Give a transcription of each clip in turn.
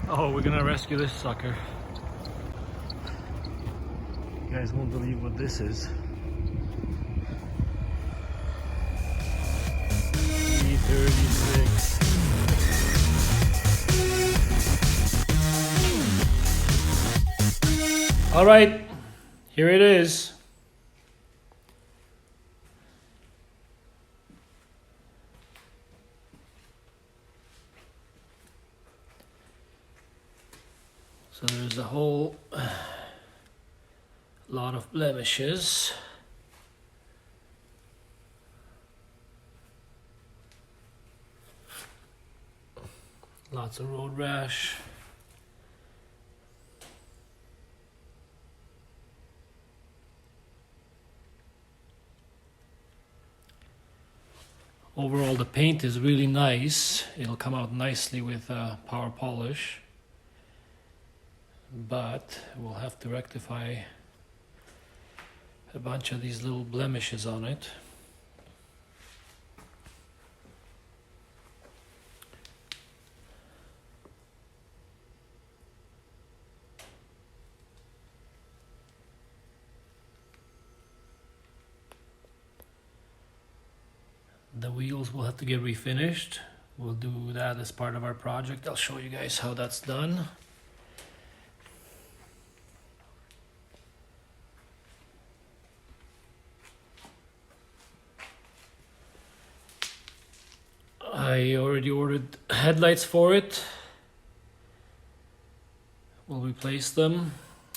Oh, we're gonna rescue this sucker. You guys won't believe what this is. C36. All right, here it is. So there's a whole lot of blemishes. Lots of road rash. Overall, the paint is really nice. It'll come out nicely with power polish. But we'll have to rectify a bunch of these little blemishes on it. The wheels will have to get refinished. We'll do that as part of our project. I'll show you guys how that's done. I already ordered headlights for it. We'll replace them.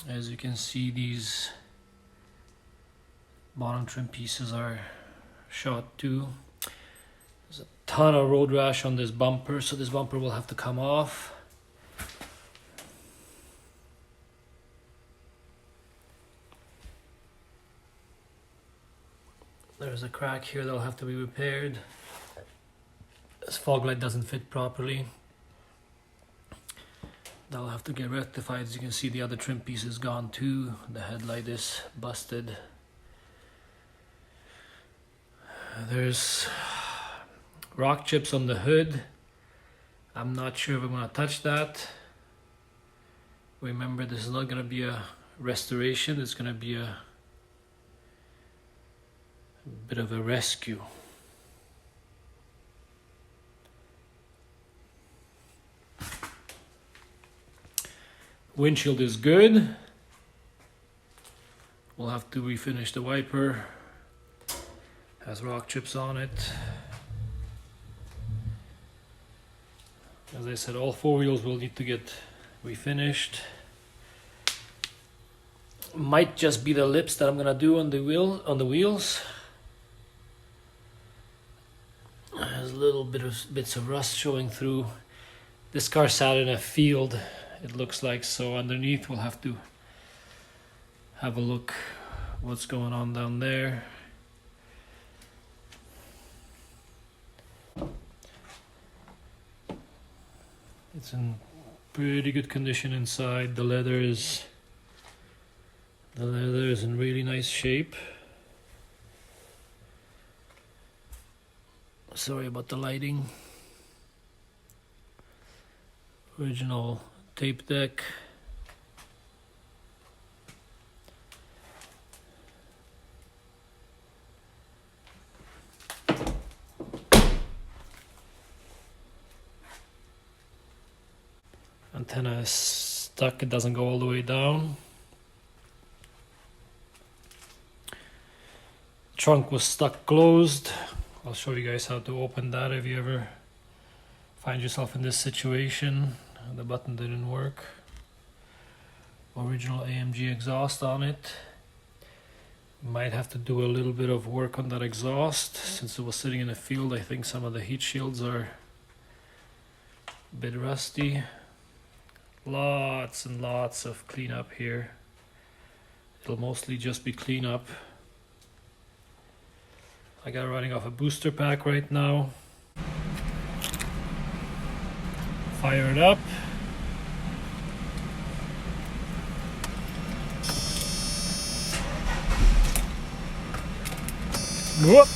As you can see, these bottom trim pieces are shot too. There's a ton of road rash on this bumper, so this bumper will have to come off. There's a crack here that'll have to be repaired. This fog light doesn't fit properly. That'll have to get rectified. As you can see, the other trim piece is gone too. The headlight is busted. There's rock chips on the hood. I'm not sure if I'm gonna touch that. Remember, this is not gonna be a restoration. It's gonna be a bit of a rescue. Windshield is good. We'll have to refinish the wiper. Has rock chips on it. As I said, all four wheels will need to get refinished. Might just be the lips that I'm gonna do on the wheels. There's a little bit of bits of rust showing through. This car sat in a field, it looks like, so underneath we'll have to have a look what's going on down there. It's in pretty good condition inside. The leather is in really nice shape. Sorry about the lighting. Original tape deck. Antenna is stuck, it doesn't go all the way down. Trunk was stuck closed. I'll show you guys how to open that if you ever find yourself in this situation. The button didn't work. Original AMG exhaust on it. Might have to do a little bit of work on that exhaust. Since it was sitting in a field, I think some of the heat shields are a bit rusty. Lots and lots of cleanup here. It'll mostly just be cleanup. I got it running off a booster pack right now. Fire it up. Whoop.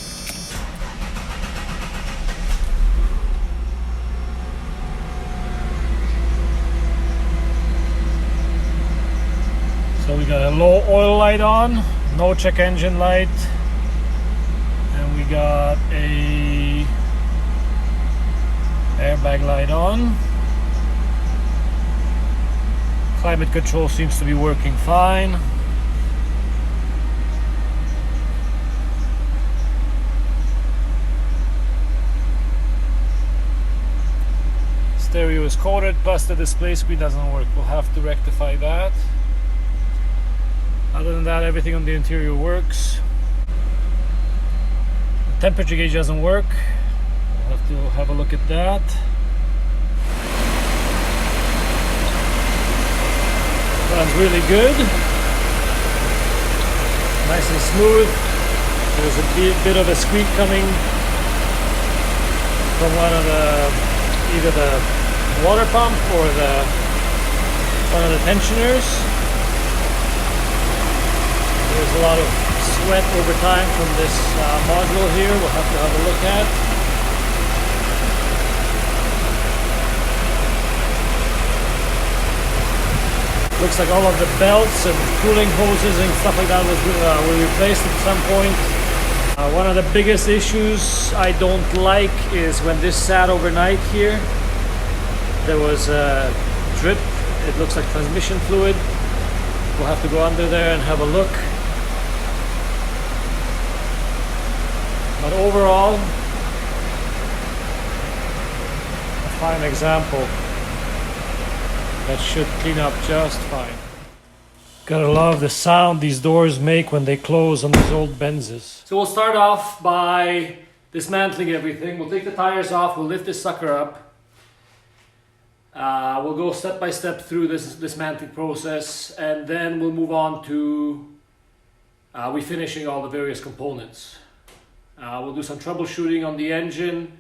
Got a low oil light on, no check engine light, and we got a airbag light on. Climate control seems to be working fine. Stereo is coated, plus the display screen doesn't work. We'll have to rectify that. Other than that, everything on the interior works. The temperature gauge doesn't work. We'll have to have a look at that. Runs really good. Nice and smooth. There's a bit of a squeak coming from either the water pump or one of the tensioners. There's a lot of sweat over time from this module here. We'll have to have a look at. Looks like all of the belts and cooling hoses and stuff like that were replaced at some point. One of the biggest issues I don't like is when this sat overnight here. There was a drip. It looks like transmission fluid. We'll have to go under there and have a look. But overall, a fine example that should clean up just fine. Gotta love the sound these doors make when they close on these old Benzes. So we'll start off by dismantling everything. We'll take the tires off, we'll lift this sucker up. We'll go step by step through this dismantling process, and then we'll move on to refinishing all the various components. We'll do some troubleshooting on the engine.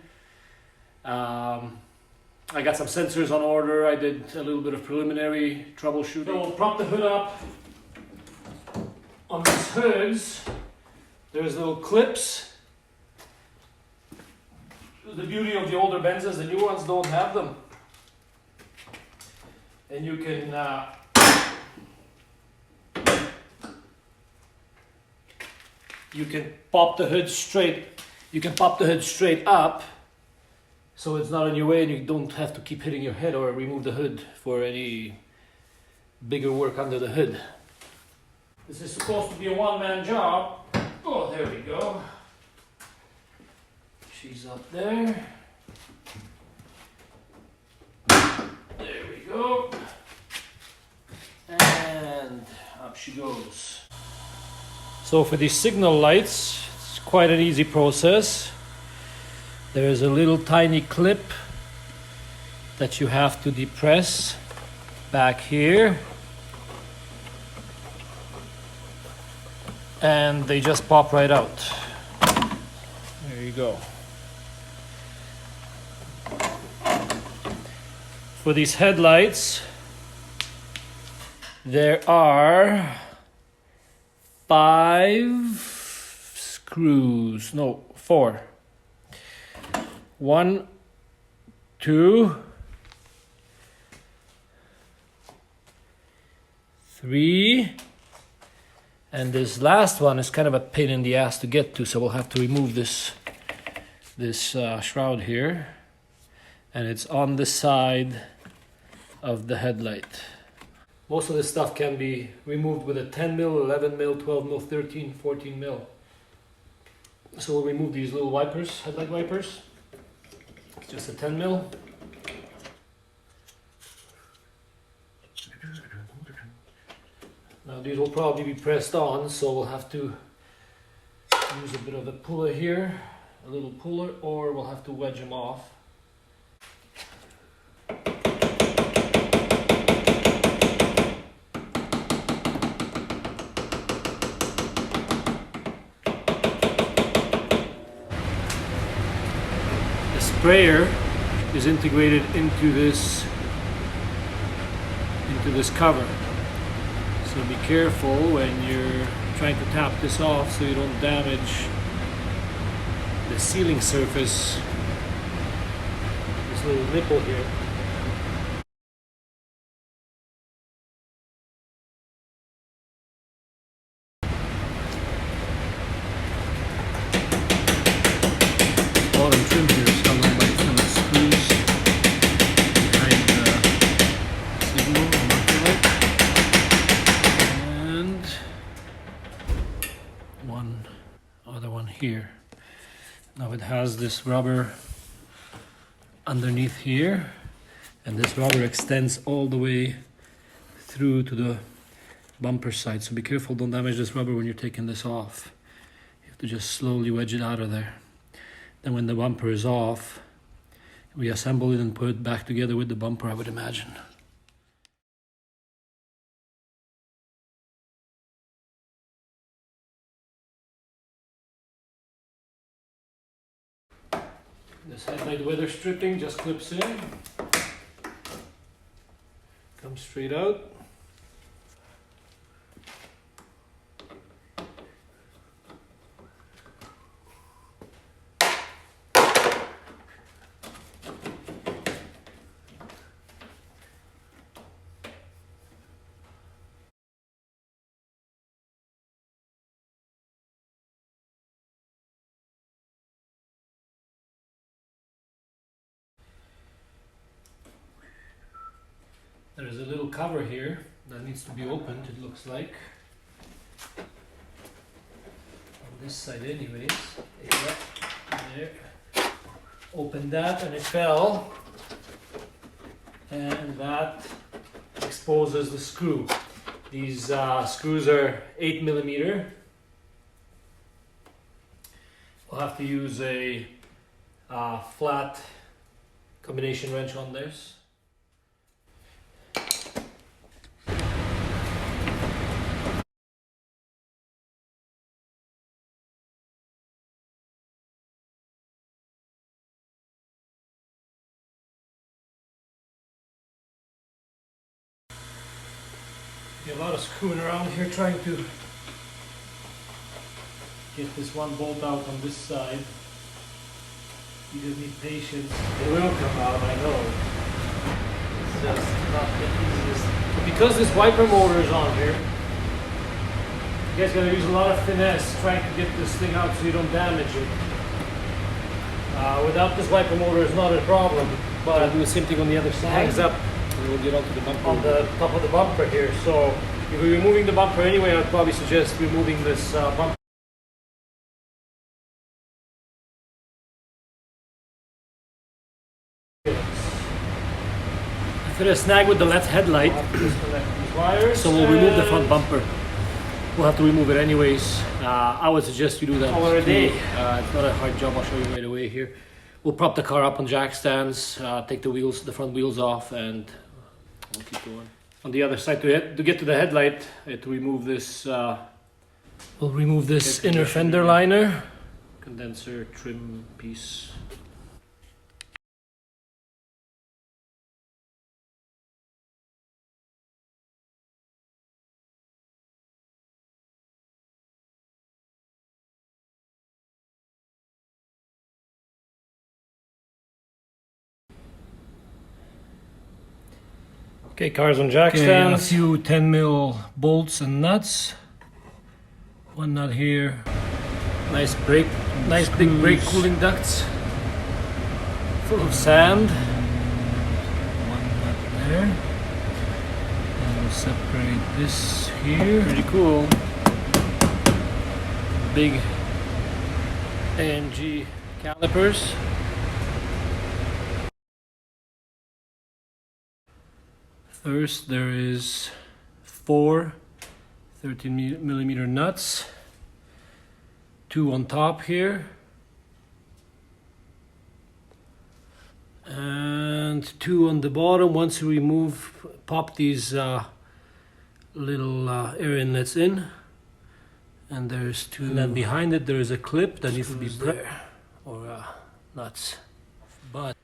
I got some sensors on order. I did a little bit of preliminary troubleshooting. So we'll prop the hood up. On these hoods, there's little clips. The beauty of the older Benzes, the new ones don't have them. And you can pop the hood straight. You can pop the hood straight up, so it's not in your way, and you don't have to keep hitting your head or remove the hood for any bigger work under the hood. This is supposed to be a one-man job. Oh, there we go. She's up there. There we go. And up she goes. So for these signal lights, it's quite an easy process. There's a little tiny clip that you have to depress back here. And they just pop right out. There you go. For these headlights, there are 5 screws, no, 4. 1, 2, 3, and this last one is kind of a pain in the ass to get to, so we'll have to remove this shroud here, and it's on the side of the headlight. Most of this stuff can be removed with a 10 mil, 11 mil, 12 mil, 13, 14 mil. So we'll remove these little wipers, headlight wipers. Just a 10 mil. Now these will probably be pressed on, so we'll have to use a bit of a puller here, a little puller, or we'll have to wedge them off. Sprayer is integrated into this cover, so be careful when you're trying to tap this off so you don't damage the sealing surface, this little nipple here. here. Now it has this rubber underneath here, and this rubber extends all the way through to the bumper side. So be careful, don't damage this rubber when you're taking this off. You have to just slowly wedge it out of there. Then when the bumper is off, we assemble it and put it back together with the bumper, I would imagine. This headlight weather stripping just clips in, comes straight out. There's a little cover here that needs to be opened, it looks like. On this side anyways. There. Open that and it fell. And that exposes the screw. These screws are 8mm. We'll have to use a flat combination wrench on this. A lot of screwing around here trying to get this one bolt out on this side. You just need patience. It will come out, I know. It's just not the easiest. But because this wiper motor is on here, you guys gotta use a lot of finesse trying to get this thing out so you don't damage it. Without this wiper motor, it's not a problem. But I'll do the same thing on the other side. It hangs up. We'll get onto the bumper. On the top of the bumper here. So if we're removing the bumper anyway, I'd probably suggest removing this bumper. I fit a snag with the left headlight. So we'll remove the front bumper. We'll have to remove it anyways. I would suggest you do that. It's not a hard job. I'll show you right away here. We'll prop the car up on jack stands, take the front wheels off, and we'll keep going. On the other side, to get to the headlight, to remove this, we'll remove this inner fender liner, condenser trim piece. Okay, cars on jack stands. A few 10mm bolts and nuts. One nut here. Nice big brake cooling ducts. Full of sand. One nut there. And we'll separate this here. Pretty cool. Big AMG calipers. First, there is 4 13mm nuts, 2 on top here, and 2 on the bottom. Once you pop these little air inlets in, and there's 2. And then behind it, there is a clip that needs to be there, or nuts, but.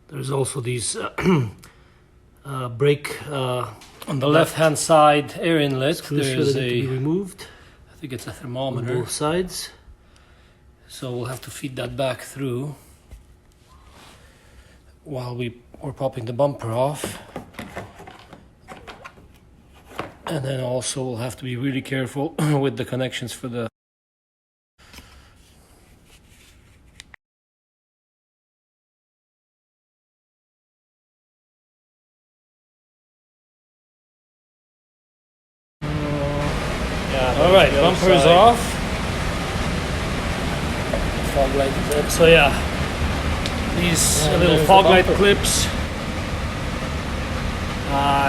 There's also these brake on the left-hand side air inlet. There's a to be removed. I think it's a thermometer on both sides. So we'll have to feed that back through while we're popping the bumper off. And then also we'll have to be really careful with the connections for the all right, bumper is off. Fog light clip. So yeah, these little fog light clips.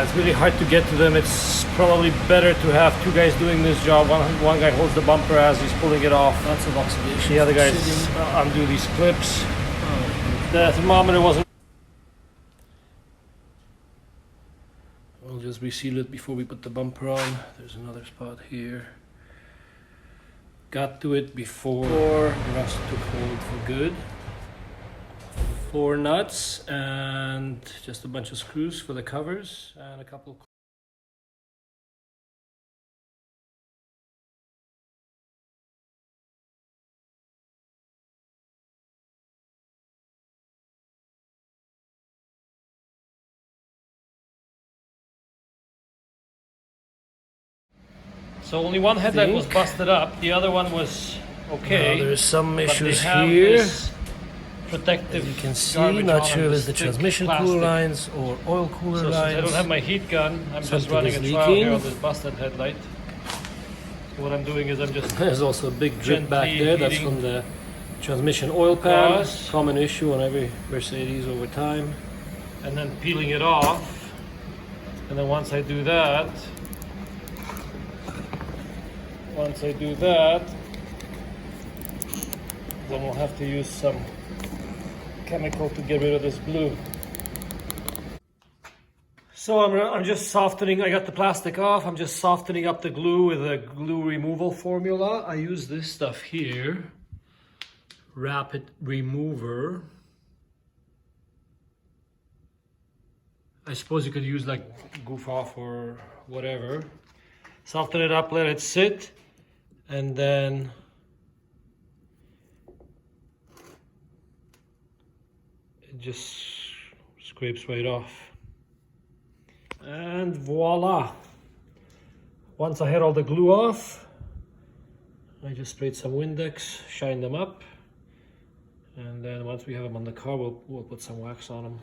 It's really hard to get to them. It's probably better to have two guys doing this job. One guy holds the bumper as he's pulling it off. Lots of oxidation. The other guys undo these clips. The thermometer wasn't. We'll just reseal it before we put the bumper on. There's another spot here. Got to it before rust took hold for good. 4 nuts and just a bunch of screws for the covers and a couple. So only one headlight was busted up, the other one was okay. There's some issues here. Protective, as you can see, not sure if it's the transmission cooler lines or oil cooler lines. Since I don't have my heat gun, I'm just running a trial here on this busted headlight. So what I'm doing is I'm just there's also a big drip back there. That's from the transmission oil pan. Common issue on every Mercedes over time. And then peeling it off. And then once I do that, then we'll have to use some chemical to get rid of this glue. So I'm just softening. I got the plastic off. I'm just softening up the glue with a glue removal formula. I use this stuff here, Rapid Remover. I suppose you could use like Goof Off or whatever. Soften it up, let it sit, and then it just scrapes right off. And voila! Once I had all the glue off, I just sprayed some Windex, shined them up, and then once we have them on the car, we'll put some wax on them.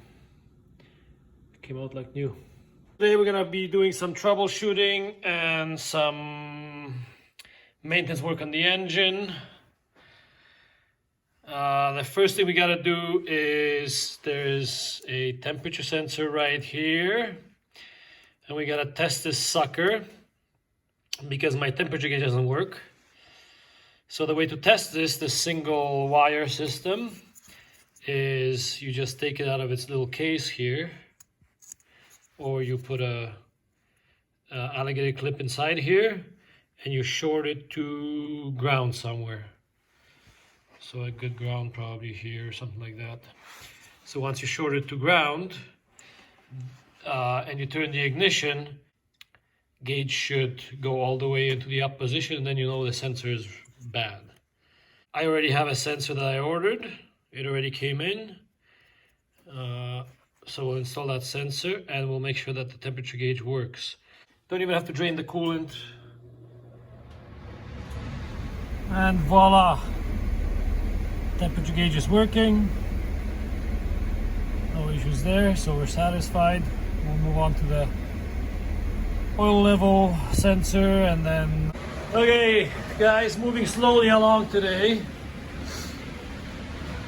Came out like new. Today we're gonna be doing some troubleshooting and some maintenance work on the engine. The first thing we gotta do is there's a temperature sensor right here, and we gotta test this sucker because my temperature gauge doesn't work. So the way to test this single wire system is you just take it out of its little case here, or you put a alligator clip inside here and you short it to ground somewhere. So a good ground probably here, something like that. So once you short it to ground and you turn the ignition, gauge should go all the way into the up position, and then you know the sensor is bad. I already have a sensor that I ordered. It already came in. So we'll install that sensor and we'll make sure that the temperature gauge works. Don't even have to drain the coolant. And voila! Temperature gauge is working. No issues there, so we're satisfied. We'll move on to the oil level sensor and then... Okay, guys, moving slowly along today.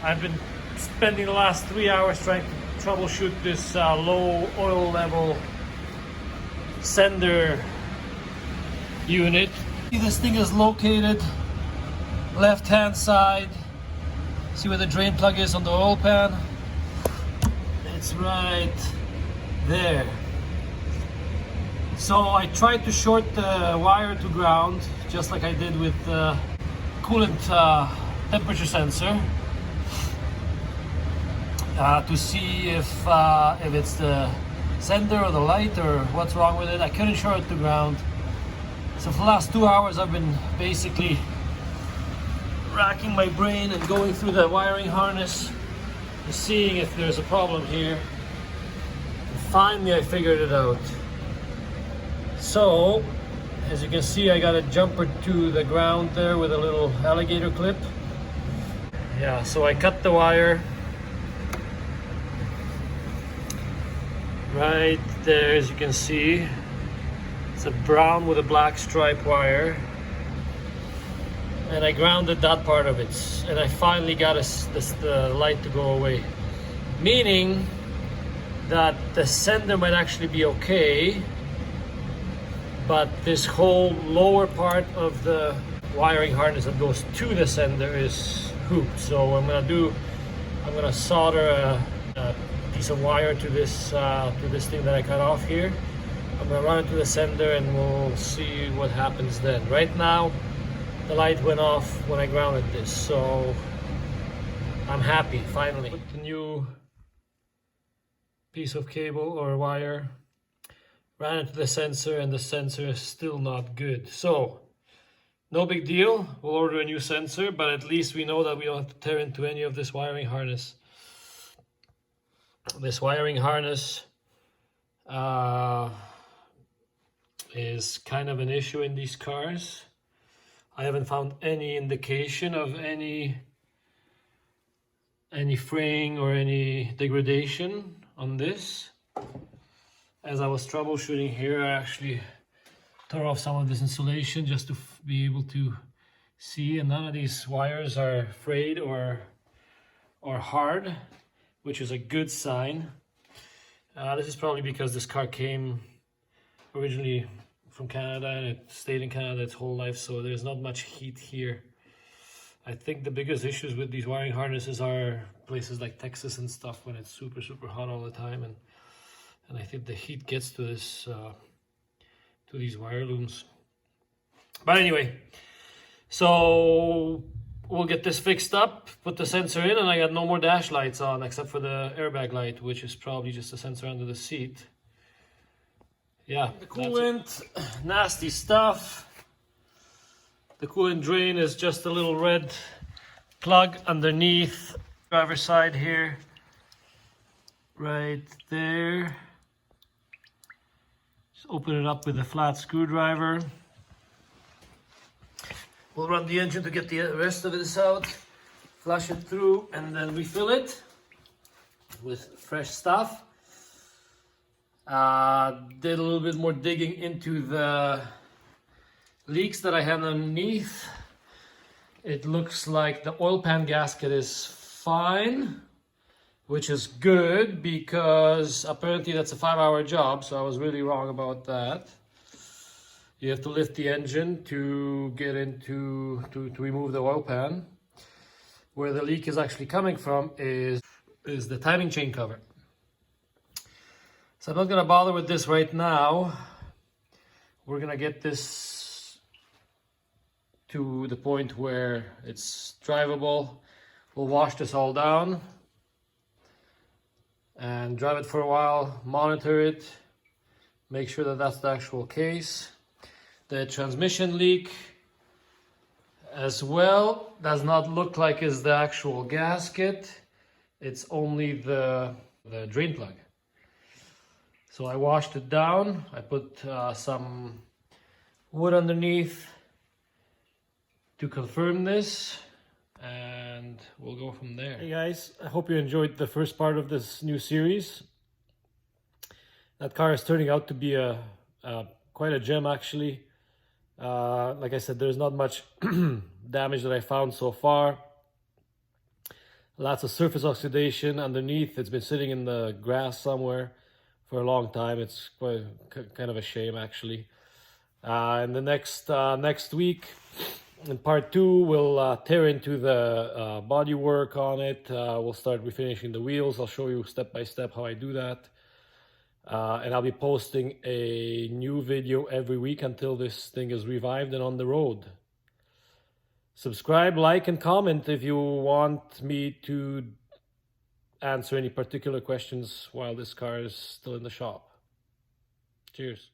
I've been spending the last 3 hours trying to troubleshoot this low oil level sender unit. This thing is located left hand side. See where the drain plug is on the oil pan? It's right there. So I tried to short the wire to ground just like I did with the coolant temperature sensor. To see if it's the sender or the light or what's wrong with it. I couldn't short it to ground. So for the last 2 hours I've been basically racking my brain and going through the wiring harness and seeing if there's a problem here. And finally I figured it out. So, as you can see, I got a jumper to the ground there with a little alligator clip. Yeah, so I cut the wire right there, as you can see. It's a brown with a black stripe wire. And I grounded that part of it. And I finally got the light to go away. Meaning that the sender might actually be okay, but this whole lower part of the wiring harness that goes to the sender is hooped. So I'm gonna solder a piece of wire to this thing that I cut off here. I'm gonna run it to the sender and we'll see what happens then. Right now, the light went off when I grounded this, so I'm happy, finally. Put the new piece of cable or wire, ran it to the sensor, and the sensor is still not good. So, no big deal, we'll order a new sensor, but at least we know that we don't have to tear into any of this wiring harness. This wiring harness is kind of an issue in these cars. I haven't found any indication of any fraying or any degradation on this. As I was troubleshooting here, I actually tore off some of this insulation just to be able to see, and none of these wires are frayed or hard, which is a good sign. This is probably because this car came originally from Canada and it stayed in Canada its whole life, so there's not much heat here. I think the biggest issues with these wiring harnesses are places like Texas and stuff, when it's super hot all the time, and I think the heat gets to this to these wire looms. But anyway, so we'll get this fixed up, put the sensor in, and I got no more dash lights on except for the airbag light, which is probably just a sensor under the seat. Yeah, the coolant, nasty stuff. The coolant drain is just a little red plug underneath driver's side here, right there. Just open it up with a flat screwdriver. We'll run the engine to get the rest of this out, flush it through, and then refill it with fresh stuff. Did a little bit more digging into the leaks that I had underneath. It looks like the oil pan gasket is fine, which is good because apparently that's a 5-hour job, so I was really wrong about that. You have to lift the engine to get into to remove the oil pan. Where the leak is actually coming from is the timing chain cover. So I'm not gonna bother with this right now. We're gonna get this to the point where it's drivable. We'll wash this all down and drive it for a while, monitor it, make sure that that's the actual case. The transmission leak as well does not look like it's the actual gasket. It's only the drain plug. So I washed it down. I put some wood underneath to confirm this, and we'll go from there. Hey guys, I hope you enjoyed the first part of this new series. That car is turning out to be quite a gem actually. Like I said, there's not much damage that I found so far. Lots of surface oxidation underneath. It's been sitting in the grass somewhere for a long time. It's quite kind of a shame actually. In the next week, in part 2, we'll tear into the bodywork on it. We'll start refinishing the wheels. I'll show you step by step how I do that. And I'll be posting a new video every week until this thing is revived and on the road. Subscribe, like, and comment if you want me to answer any particular questions while this car is still in the shop. Cheers.